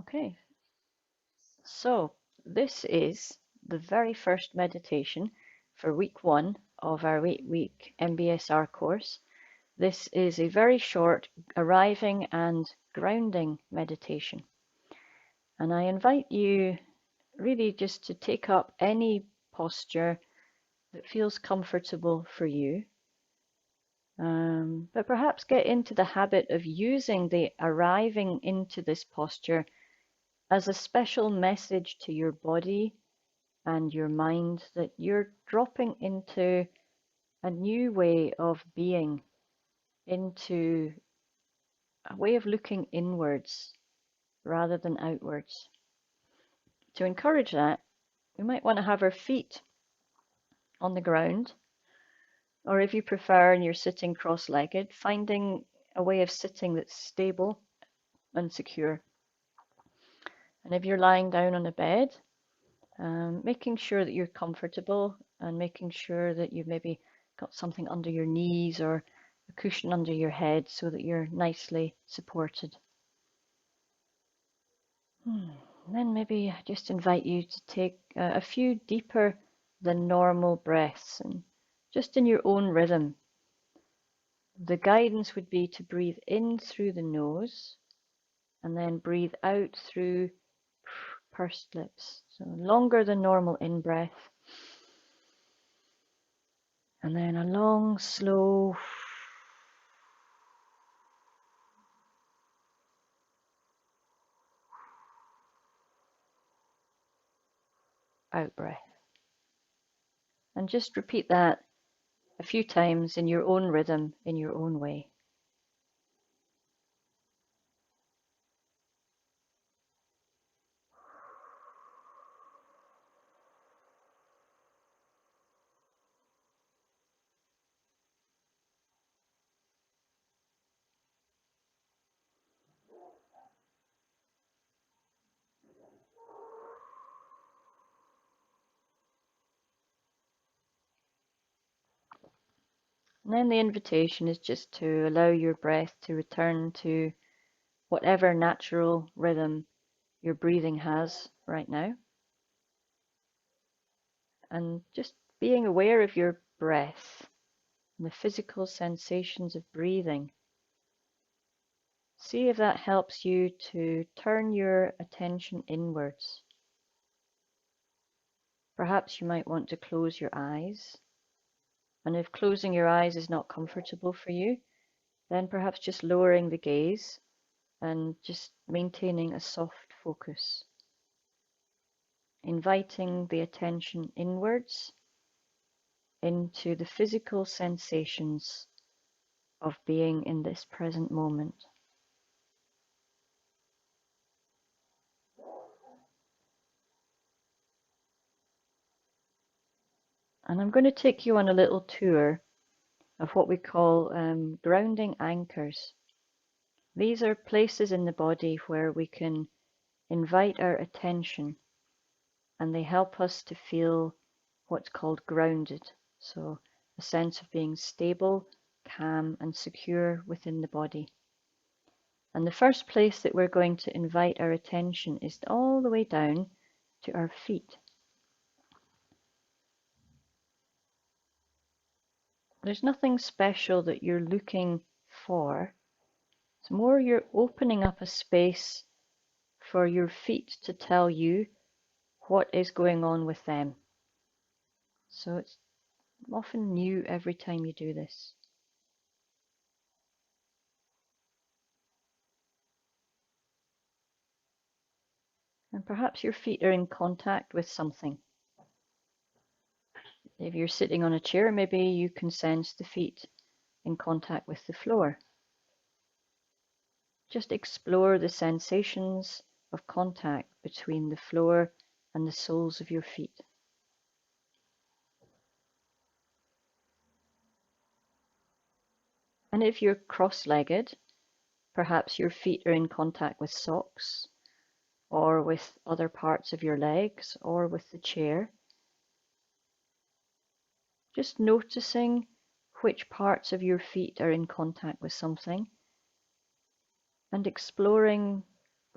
Okay, so this is the very first meditation for week 1 of our 8-week MBSR course. This is a very short arriving and grounding meditation. And I invite you really just to take up any posture that feels comfortable for you. But perhaps get into the habit of using the arriving into this posture as a special message to your body and your mind that you're dropping into a new way of being, into a way of looking inwards rather than outwards. To encourage that, we might want to have our feet on the ground, or if you prefer and you're sitting cross-legged, finding a way of sitting that's stable and secure. And if you're lying down on a bed, making sure that you're comfortable and making sure that you've maybe got something under your knees or a cushion under your head so that you're nicely supported. And then maybe I just invite you to take a few deeper than normal breaths, and just in your own rhythm. The guidance would be to breathe in through the nose and then breathe out through pursed lips. So longer than normal in-breath. And then a long, slow out breath. And just repeat that a few times in your own rhythm, in your own way. And then the invitation is just to allow your breath to return to whatever natural rhythm your breathing has right now. And just being aware of your breath and the physical sensations of breathing. See if that helps you to turn your attention inwards. Perhaps you might want to close your eyes. And if closing your eyes is not comfortable for you, then perhaps just lowering the gaze and just maintaining a soft focus. Inviting the attention inwards into the physical sensations of being in this present moment. And I'm going to take you on a little tour of what we call grounding anchors. These are places in the body where we can invite our attention, and they help us to feel what's called grounded. So a sense of being stable, calm, and secure within the body. And the first place that we're going to invite our attention is all the way down to our feet. There's nothing special that you're looking for. It's more you're opening up a space for your feet to tell you what is going on with them. So it's often new every time you do this. And perhaps your feet are in contact with something. If you're sitting on a chair, maybe you can sense the feet in contact with the floor. Just explore the sensations of contact between the floor and the soles of your feet. And if you're cross-legged, perhaps your feet are in contact with socks, or with other parts of your legs, or with the chair. Just noticing which parts of your feet are in contact with something, and exploring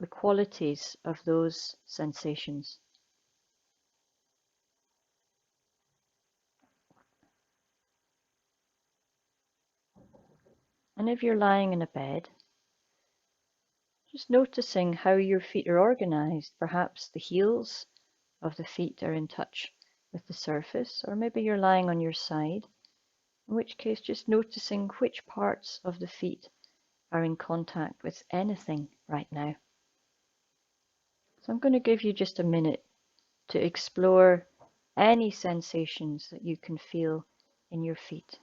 the qualities of those sensations. And if you're lying in a bed, just noticing how your feet are organized. Perhaps the heels of the feet are in touch with the surface, or maybe you're lying on your side, in which case just noticing which parts of the feet are in contact with anything right now. So I'm going to give you just a minute to explore any sensations that you can feel in your feet.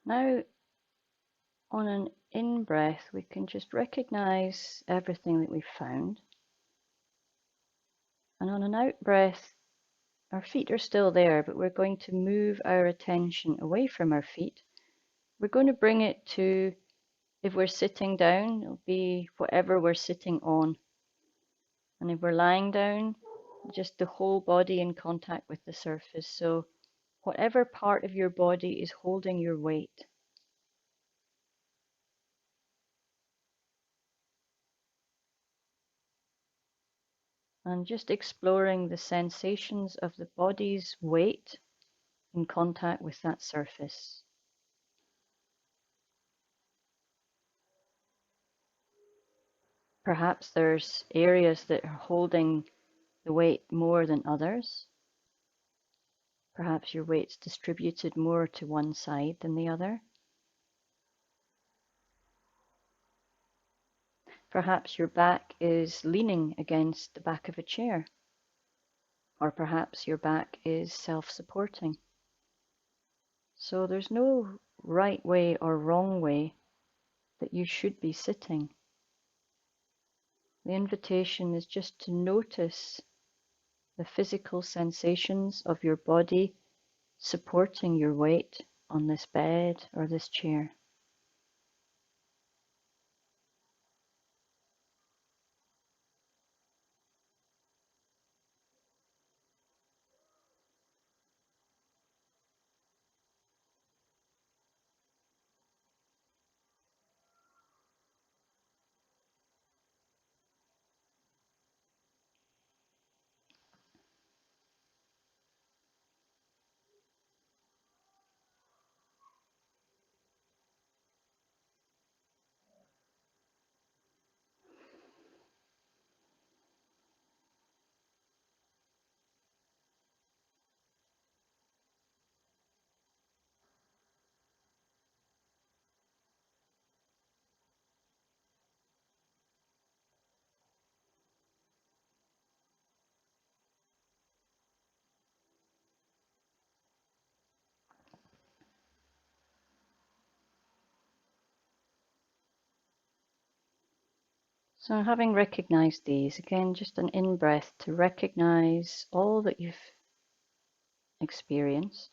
Now, on an in-breath, we can just recognize everything that we've found. And on an out-breath, our feet are still there, but we're going to move our attention away from our feet. We're going to bring it to, if we're sitting down, it'll be whatever we're sitting on. And if we're lying down, just the whole body in contact with the surface. So whatever part of your body is holding your weight. And just exploring the sensations of the body's weight in contact with that surface. Perhaps there's areas that are holding the weight more than others. Perhaps your weight's distributed more to one side than the other. Perhaps your back is leaning against the back of a chair. Or perhaps your back is self-supporting. So there's no right way or wrong way that you should be sitting. The invitation is just to notice the physical sensations of your body supporting your weight on this bed or this chair. So having recognized these, again, just an in-breath to recognize all that you've experienced.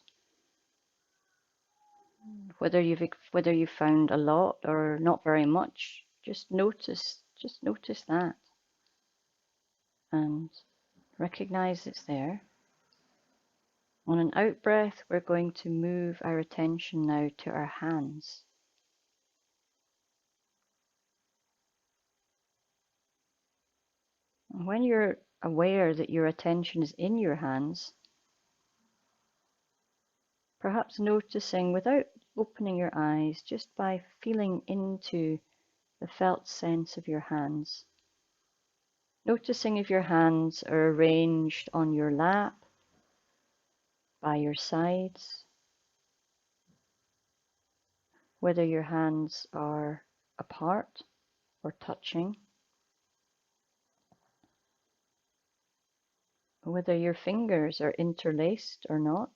Whether you've found a lot or not very much, just notice that and recognize it's there. On an out breath, we're going to move our attention now to our hands. And when you're aware that your attention is in your hands, perhaps noticing without opening your eyes, just by feeling into the felt sense of your hands. Noticing if your hands are arranged on your lap, by your sides, whether your hands are apart or touching, whether your fingers are interlaced or not.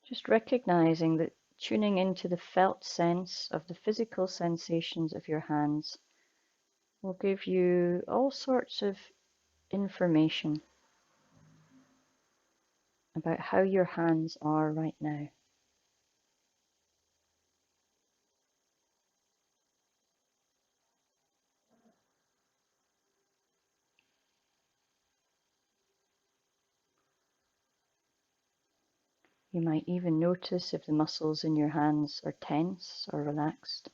Just recognizing that tuning into the felt sense of the physical sensations of your hands will give you all sorts of information about how your hands are right now. You might even notice if the muscles in your hands are tense or relaxed.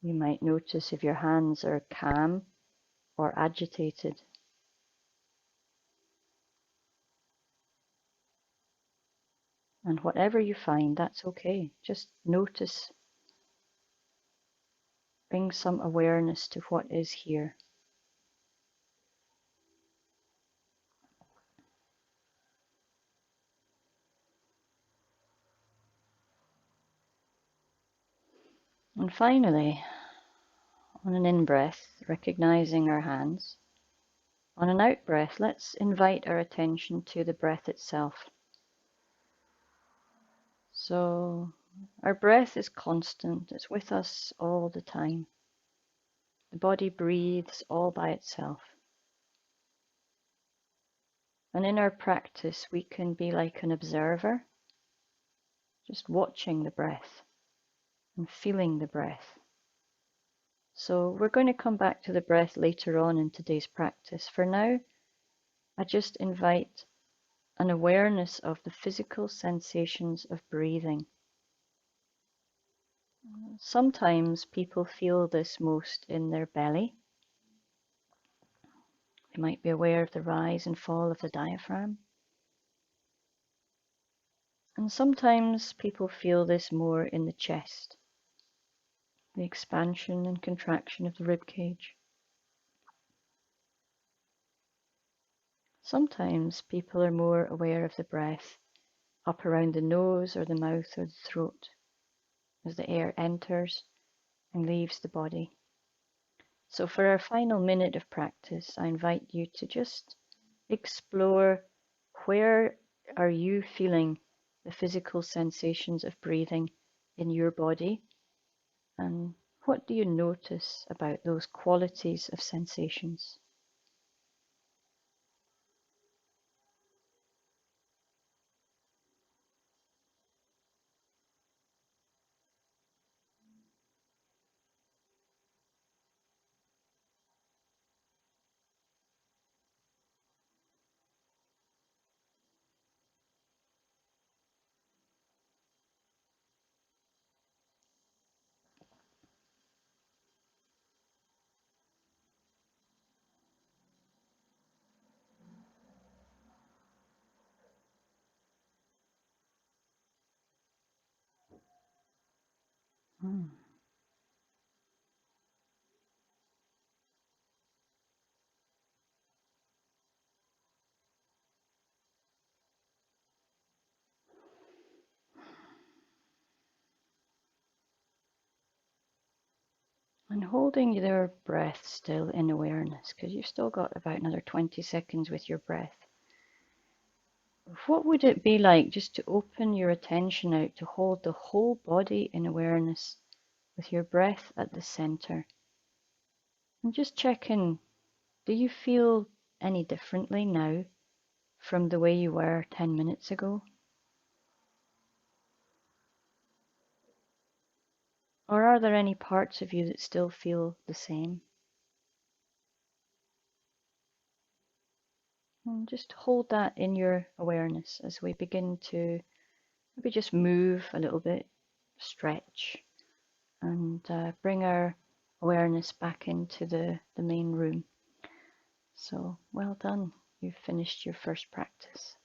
You might notice if your hands are calm or agitated. And whatever you find, that's okay. Just notice, bring some awareness to what is here. And finally, on an in-breath, recognizing our hands. On an out-breath, let's invite our attention to the breath itself. So our breath is constant, it's with us all the time. The body breathes all by itself. And in our practice, we can be like an observer, just watching the breath and feeling the breath. So we're going to come back to the breath later on in today's practice. For now, I just invite an awareness of the physical sensations of breathing. Sometimes people feel this most in their belly. They might be aware of the rise and fall of the diaphragm. And sometimes people feel this more in the chest, the expansion and contraction of the rib cage. Sometimes people are more aware of the breath up around the nose or the mouth or the throat as the air enters and leaves the body. So for our final minute of practice, I invite you to just explore, where are you feeling the physical sensations of breathing in your body, and what do you notice about those qualities of sensations? Hmm. And holding your breath still in awareness, because you've still got about another 20 seconds with your breath. What would it be like just to open your attention out, to hold the whole body in awareness with your breath at the center? And just check in, do you feel any differently now from the way you were 10 minutes ago? Or are there any parts of you that still feel the same? And just hold that in your awareness as we begin to maybe just move a little bit, stretch, and bring our awareness back into the main room. So well done. You've finished your first practice.